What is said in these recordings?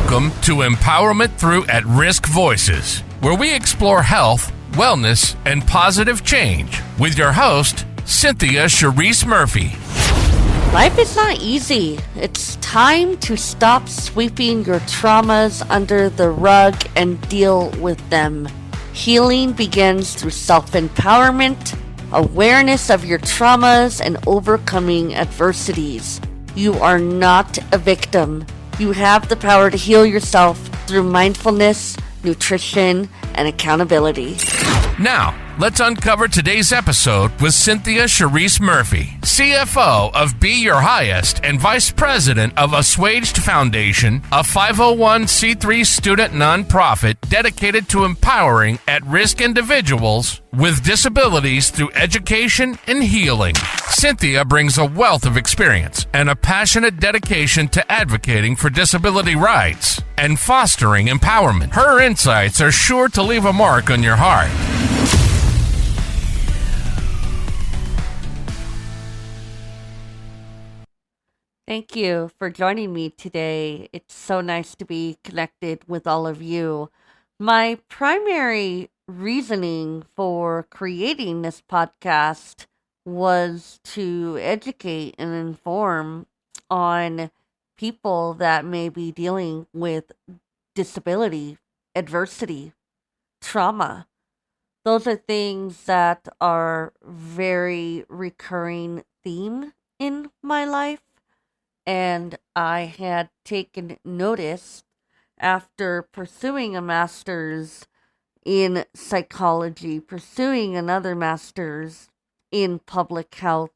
Welcome to Empowerment Through At-Risk Voices, where we explore health, wellness, and positive change with your host, Cynthia Cherise Murphy. Life is not easy. It's time to stop sweeping your traumas under the rug and deal with them. Healing begins through self-empowerment, awareness of your traumas, and overcoming adversities. You are not a victim. You have the power to heal yourself through mindfulness, nutrition, and accountability. Now, let's uncover today's episode with Cynthia Cherise Murphy, CFO of Be Your Highest and Vice President of Assuaged Foundation, a 501c3 student nonprofit dedicated to empowering at-risk individuals with disabilities through education and healing. Cynthia brings a wealth of experience and a passionate dedication to advocating for disability rights and fostering empowerment. Her insights are sure to leave a mark on your heart. Thank you for joining me today. It's so nice to be connected with all of you. My primary reasoning for creating this podcast was to educate and inform on people that may be dealing with disability, adversity, trauma. Those are things that are very recurring theme in my life. And I had taken notice after pursuing a master's in psychology, pursuing another master's in public health.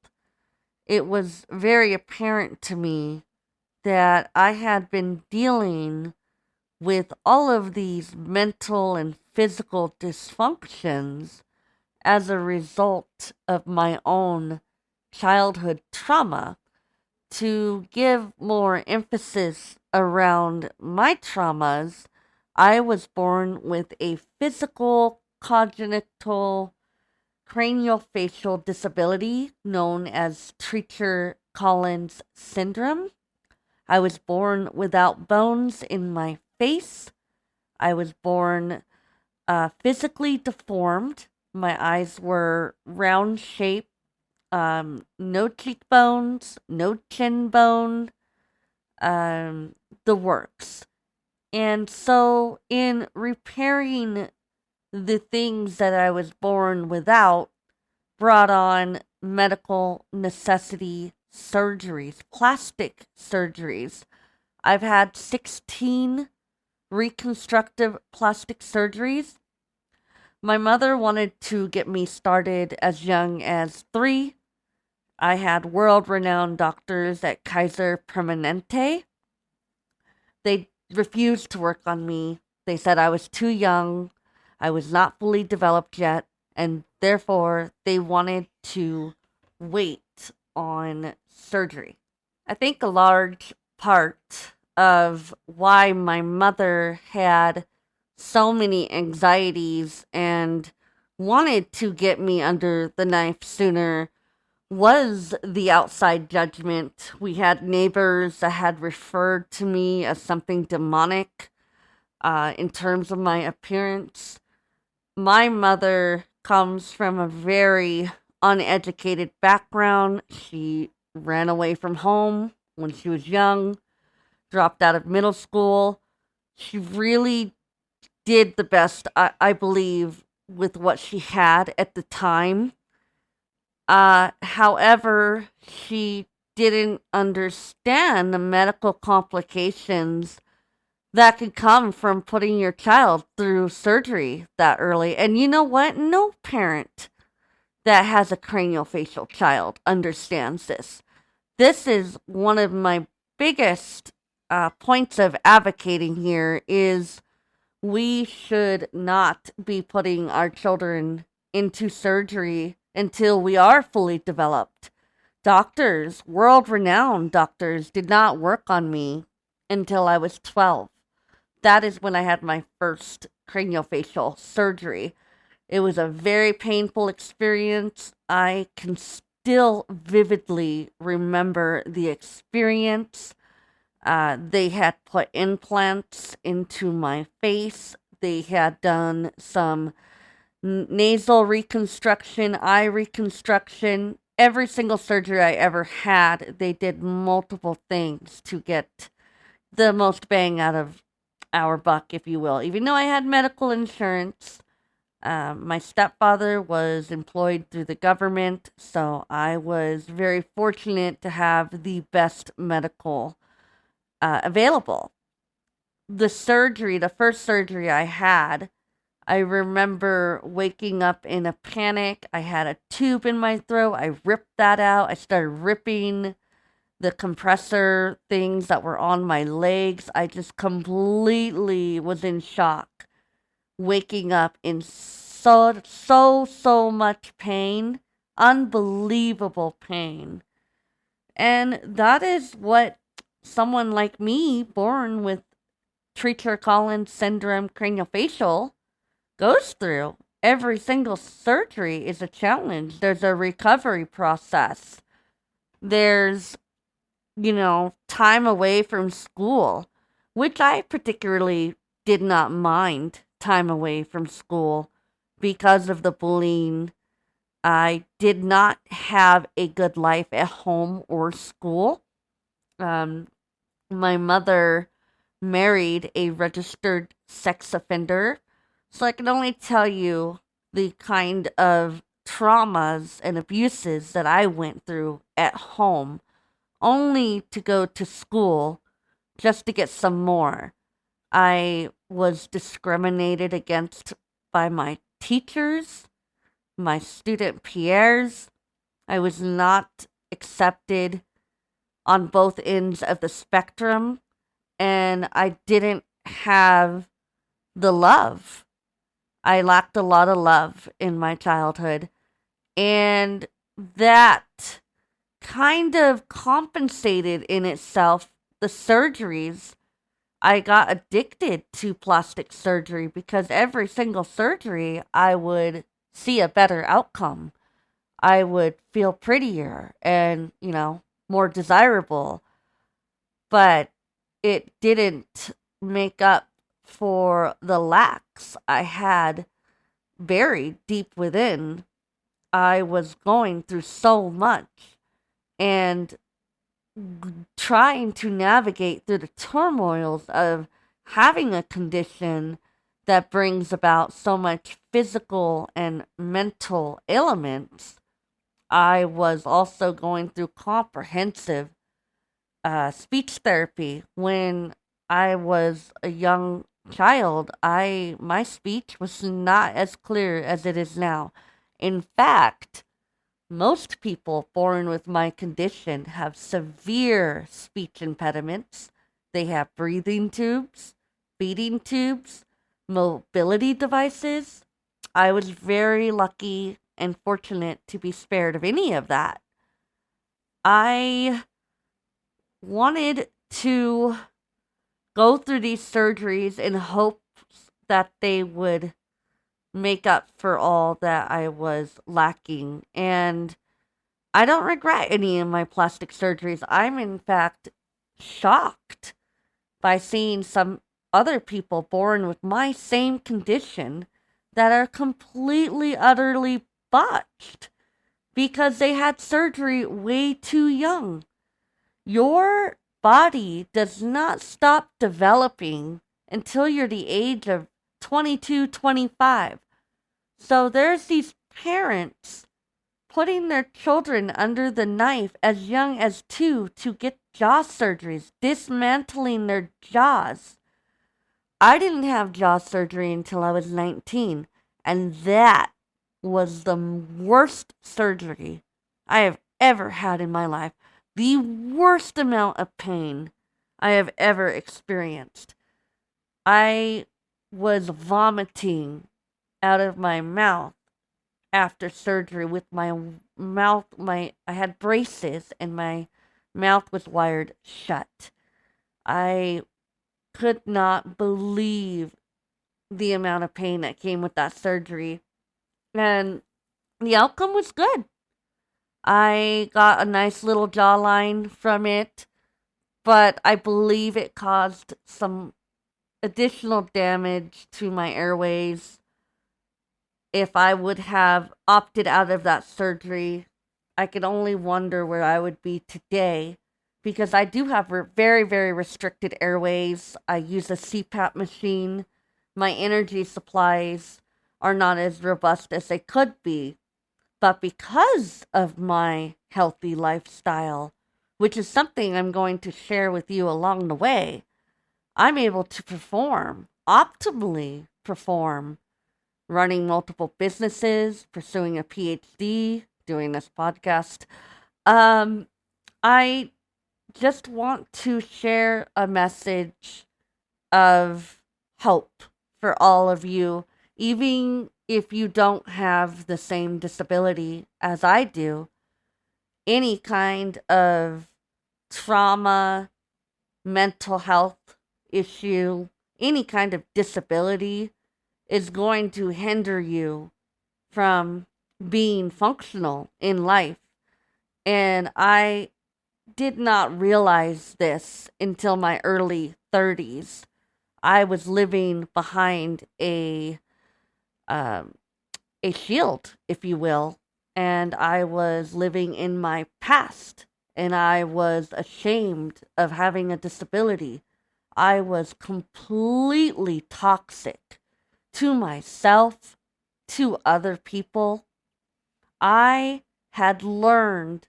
It was very apparent to me that I had been dealing with all of these mental and physical dysfunctions as a result of my own childhood trauma. To give more emphasis around my traumas, I was born with a physical congenital craniofacial disability known as Treacher Collins Syndrome. I was born without bones in my face. I was born physically deformed. My eyes were round shaped. No cheekbones, no chin bone, the works. And so in repairing the things that I was born without, brought on medical necessity surgeries, plastic surgeries. I've had 16 reconstructive plastic surgeries. My mother wanted to get me started as young as 3. I had world-renowned doctors at Kaiser Permanente. They refused to work on me. They said I was too young, I was not fully developed yet, and therefore they wanted to wait on surgery. I think a large part of why my mother had so many anxieties and wanted to get me under the knife sooner was the outside judgment. We had neighbors that had referred to me as something demonic in terms of my appearance. My mother comes from a very uneducated background. She ran away from home when she was young, dropped out of middle school. She really did the best, I believe, with what she had at the time. However, she didn't understand the medical complications that could come from putting your child through surgery that early. And you know what? No parent that has a craniofacial child understands this. This is one of my biggest points of advocating here is we should not be putting our children into surgery until we are fully developed. Doctors, world-renowned doctors, did not work on me until I was 12. That is when I had my first craniofacial surgery. It was a very painful experience. I can still vividly remember the experience. They had put implants into my face. They had done some nasal reconstruction, eye reconstruction. Every single surgery I ever had, they did multiple things to get the most bang out of our buck, if you will. Even though I had medical insurance, my stepfather was employed through the government, so I was very fortunate to have the best medical available. The first surgery I had, I remember waking up in a panic. I had a tube in my throat. I ripped that out. I started ripping the compressor things that were on my legs. I just completely was in shock, waking up in so much pain, unbelievable pain. And that is what someone like me, born with Treacher Collins Syndrome craniofacial, goes through. Every single surgery is a challenge. There's a recovery process. There's, time away from school, which I particularly did not mind time away from school because of the bullying. I did not have a good life at home or school. My mother married a registered sex offender. So I can only tell you the kind of traumas and abuses that I went through at home, only to go to school just to get some more. I was discriminated against by my teachers, my student peers. I was not accepted on both ends of the spectrum, and I didn't have the love. I lacked a lot of love in my childhood, and that kind of compensated in itself the surgeries. I got addicted to plastic surgery because every single surgery I would see a better outcome. I would feel prettier and, more desirable, but it didn't make up for the lacks I had buried deep within. I was going through so much and trying to navigate through the turmoils of having a condition that brings about so much physical and mental ailments. I was also going through comprehensive speech therapy. When I was a young child, my speech was not as clear as it is now. In fact, most people born with my condition have severe speech impediments. They have breathing tubes, feeding tubes, mobility devices. I was very lucky and fortunate to be spared of any of that. I wanted to go through these surgeries in hopes that they would make up for all that I was lacking. And I don't regret any of my plastic surgeries. I'm, in fact, shocked by seeing some other people born with my same condition that are completely, utterly botched because they had surgery way too young. Your body does not stop developing until you're the age of 22, 25. So there's these parents putting their children under the knife as young as 2 to get jaw surgeries, dismantling their jaws. I didn't have jaw surgery until I was 19, and that was the worst surgery I have ever had in my life. The worst amount of pain I have ever experienced. I was vomiting out of my mouth after surgery with my mouth, I had braces and my mouth was wired shut. I could not believe the amount of pain that came with that surgery. And the outcome was good. I got a nice little jawline from it. but I believe it caused some additional damage to my airways. If I would have opted out of that surgery, I could only wonder where I would be today, because I do have very, very restricted airways. I use a CPAP machine. My energy supplies are not as robust as they could be. But because of my healthy lifestyle, which is something I'm going to share with you along the way, I'm able to perform, optimally perform, running multiple businesses, pursuing a PhD, doing this podcast. Um, I just want to share a message of hope for all of you, even if you don't have the same disability as I do. Any kind of trauma, mental health issue, any kind of disability is going to hinder you from being functional in life. And I did not realize this until my early 30s. I was living behind um, a shield, if you will, and I was living in my past, and I was ashamed of having a disability. I was completely toxic to myself, to other people. I had learned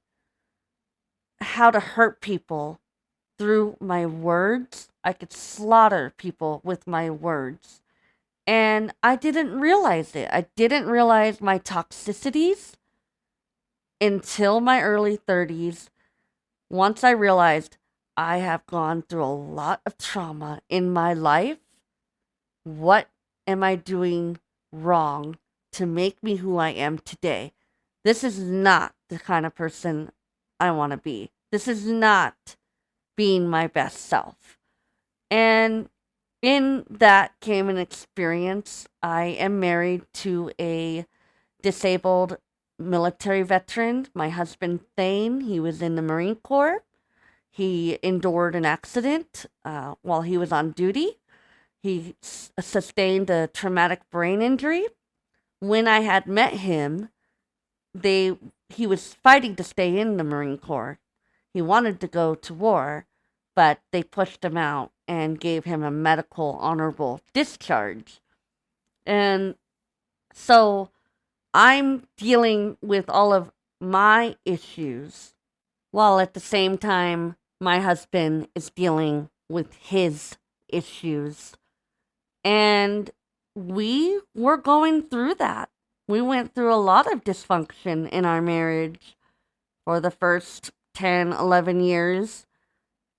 how to hurt people through my words. I could slaughter people with my words. And I didn't realize it. I didn't realize my toxicities until my early 30s. Once I realized I have gone through a lot of trauma in my life, what am I doing wrong to make me who I am today? This is not the kind of person I want to be. This is not being my best self. And in that came an experience. I am married to a disabled military veteran. My husband, Thane, he was in the Marine Corps. He endured an accident while he was on duty. He sustained a traumatic brain injury. When I had met him, he was fighting to stay in the Marine Corps. He wanted to go to war, but they pushed him out and gave him a medical honorable discharge. And so I'm dealing with all of my issues while at the same time my husband is dealing with his issues. And we were going through that. We went through a lot of dysfunction in our marriage for the first 10, 11 years.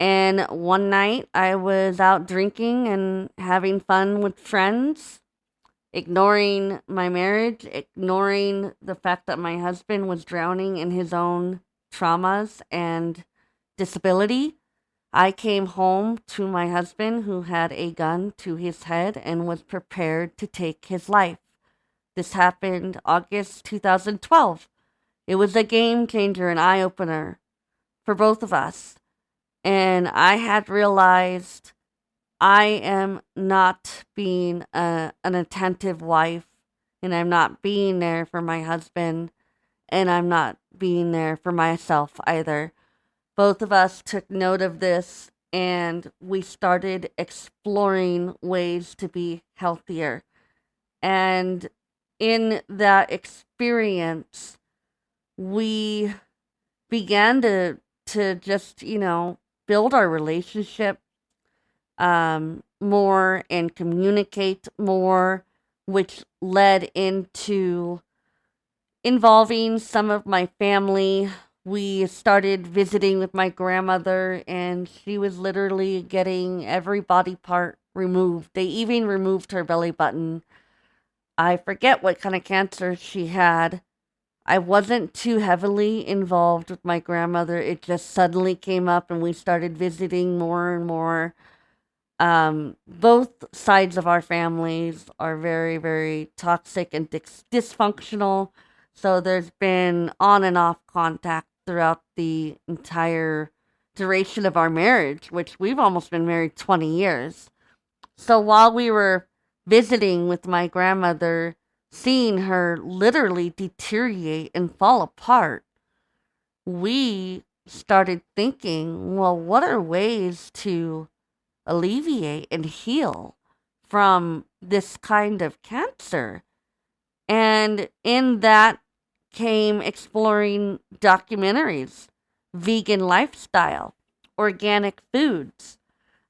And one night I was out drinking and having fun with friends, ignoring my marriage, ignoring the fact that my husband was drowning in his own traumas and disability. I came home to my husband, who had a gun to his head and was prepared to take his life. This happened August 2012. It was a game changer, an eye opener for both of us. And I had realized I am not being an attentive wife, and I'm not being there for my husband, and I'm not being there for myself either. Both of us took note of this, and we started exploring ways to be healthier. And in that experience, we began to just, build our relationship more and communicate more, which led into involving some of my family. We started visiting with my grandmother, and she was literally getting every body part removed. They even removed her belly button. I forget what kind of cancer she had. I wasn't too heavily involved with my grandmother. It just suddenly came up, and we started visiting more and more. Both sides of our families are very, very toxic and dysfunctional. So there's been on and off contact throughout the entire duration of our marriage, which we've almost been married 20 years. So while we were visiting with my grandmother, seeing her literally deteriorate and fall apart, we started thinking, well, what are ways to alleviate and heal from this kind of cancer? And in that came exploring documentaries, vegan lifestyle, organic foods.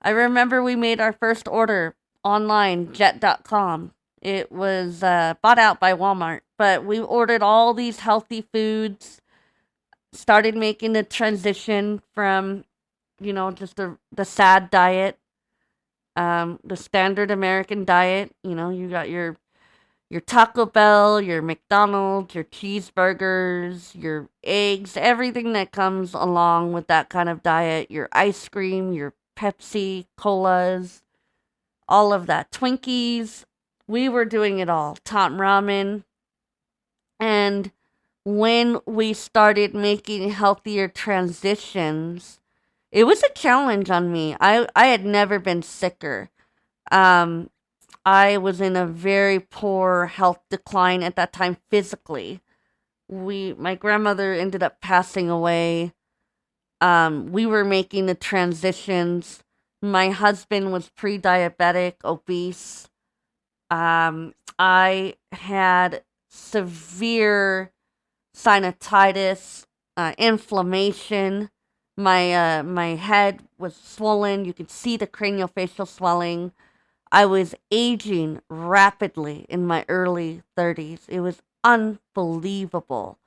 I remember we made our first order online, jet.com. It was bought out by Walmart, but we ordered all these healthy foods, started making the transition from, just the sad diet, the standard American diet. You got your Taco Bell, your McDonald's, your cheeseburgers, your eggs, everything that comes along with that kind of diet, your ice cream, your Pepsi, colas, all of that, Twinkies. We were doing it all, Tom ramen. And when we started making healthier transitions, it was a challenge on me. I had never been sicker. I was in a very poor health decline at that time physically. My grandmother ended up passing away. We were making the transitions. My husband was pre-diabetic, obese. I had severe sinusitis, inflammation. My head was swollen. You could see the craniofacial swelling. I was aging rapidly in my early 30s. It was unbelievable.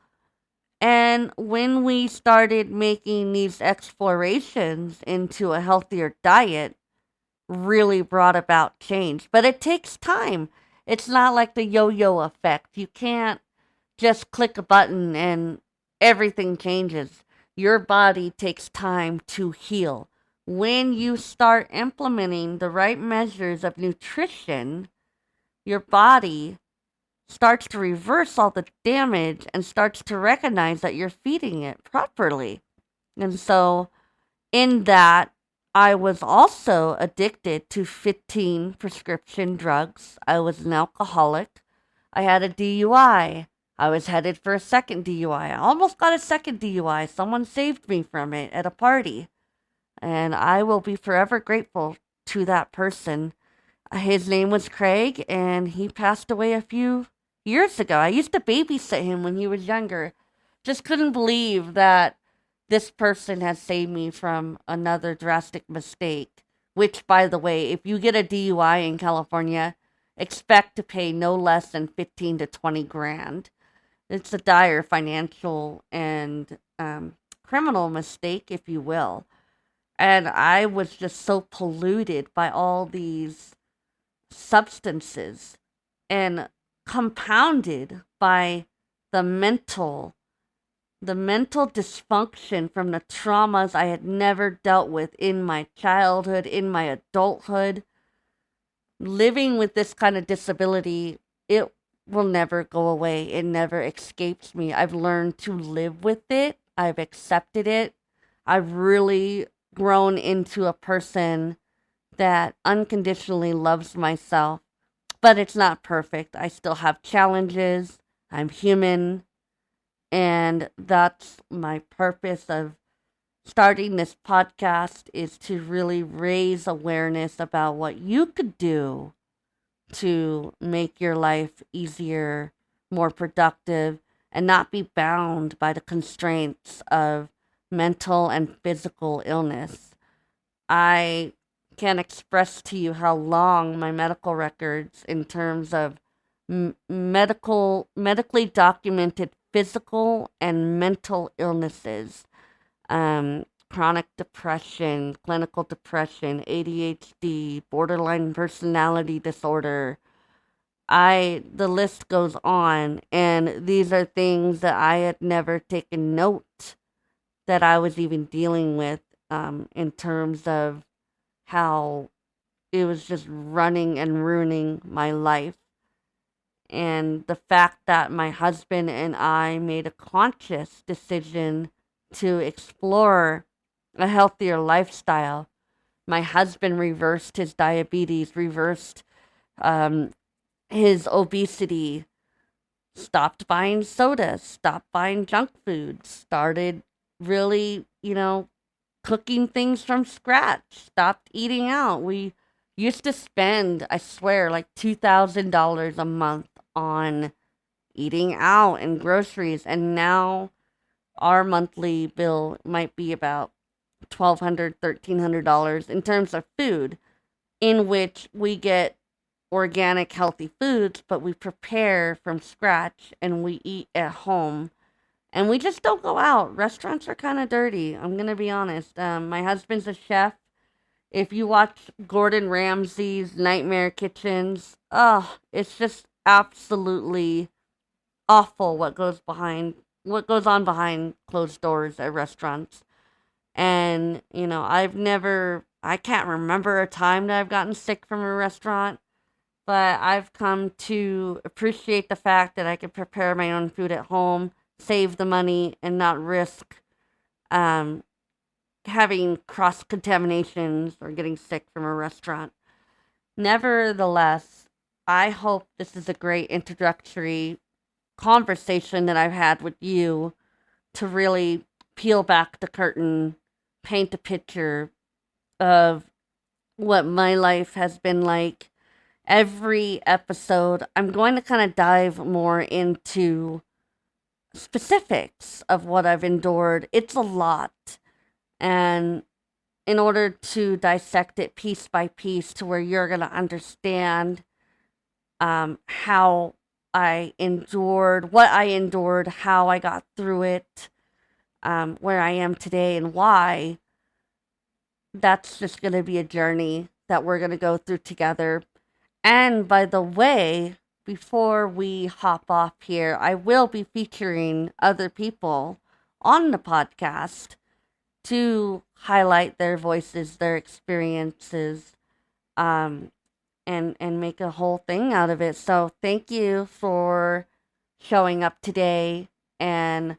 And when we started making these explorations into a healthier diet, really brought about change. But it takes time. It's not like the yo-yo effect. You can't just click a button and everything changes. Your body takes time to heal. When you start implementing the right measures of nutrition, your body starts to reverse all the damage and starts to recognize that you're feeding it properly. And so, in that, I was also addicted to 15 prescription drugs. I was an alcoholic. I had a DUI. I was headed for a second DUI. I almost got a second DUI. Someone saved me from it at a party. And I will be forever grateful to that person. His name was Craig, and he passed away a few years ago. I used to babysit him when he was younger. Just couldn't believe that this person has saved me from another drastic mistake. Which, by the way, if you get a DUI in California, expect to pay no less than 15 to 20 grand. It's a dire financial and criminal mistake, if you will. And I was just so polluted by all these substances and compounded by the mental dysfunction from the traumas I had never dealt with in my childhood, in my adulthood. Living with this kind of disability, it will never go away. It never escapes me. I've learned to live with it. I've accepted it. I've really grown into a person that unconditionally loves myself, but it's not perfect. I still have challenges. I'm human. And that's my purpose of starting this podcast, is to really raise awareness about what you could do to make your life easier, more productive, and not be bound by the constraints of mental and physical illness. I can't express to you how long my medical records in terms of medically documented physical and mental illnesses, chronic depression, clinical depression, ADHD, borderline personality disorder. The list goes on, and these are things that I had never taken note that I was even dealing with, in terms of how it was just running and ruining my life. And the fact that my husband and I made a conscious decision to explore a healthier lifestyle. My husband reversed his diabetes, reversed his obesity, stopped buying sodas, stopped buying junk food, started really, cooking things from scratch, stopped eating out. We used to spend, I swear, like $2,000 a month on eating out and groceries, and now our monthly bill might be about $1,200, $1,300 in terms of food, in which we get organic, healthy foods, but we prepare from scratch and we eat at home. And we just don't go out. Restaurants are kind of dirty. I'm going to be honest. My husband's a chef. If you watch Gordon Ramsay's Nightmare Kitchens, it's just absolutely awful what goes on behind closed doors at restaurants. And, I can't remember a time that I've gotten sick from a restaurant, but I've come to appreciate the fact that I can prepare my own food at home, save the money, and not risk having cross-contaminations or getting sick from a restaurant. Nevertheless, I hope this is a great introductory conversation that I've had with you to really peel back the curtain, paint a picture of what my life has been like. Every episode, I'm going to kind of dive more into specifics of what I've endured. It's a lot. And in order to dissect it piece by piece to where you're going to understand how I endured, what I endured, how I got through it, where I am today, and why, that's just going to be a journey that we're going to go through together. And by the way, before we hop off here, I will be featuring other people on the podcast to highlight their voices, their experiences, and make a whole thing out of it. So thank you for showing up today and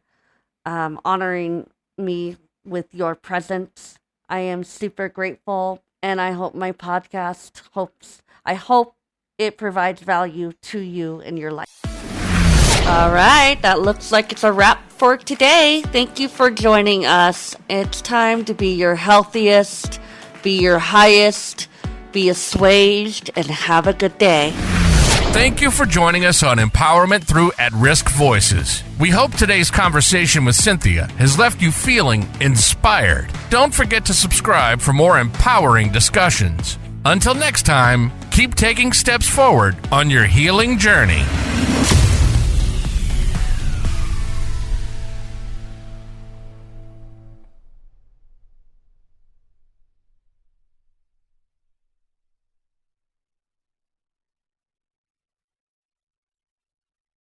honoring me with your presence. I am super grateful, and I hope my podcast I hope it provides value to you in your life. All right, that looks like it's a wrap for today. Thank you for joining us. It's time to be your healthiest, be your highest, be assuaged, and have a good day. Thank you for joining us on Empowerment Through At-Risk Voices. We hope today's conversation with Cynthia has left you feeling inspired. Don't forget to subscribe for more empowering discussions. Until next time, keep taking steps forward on your healing journey.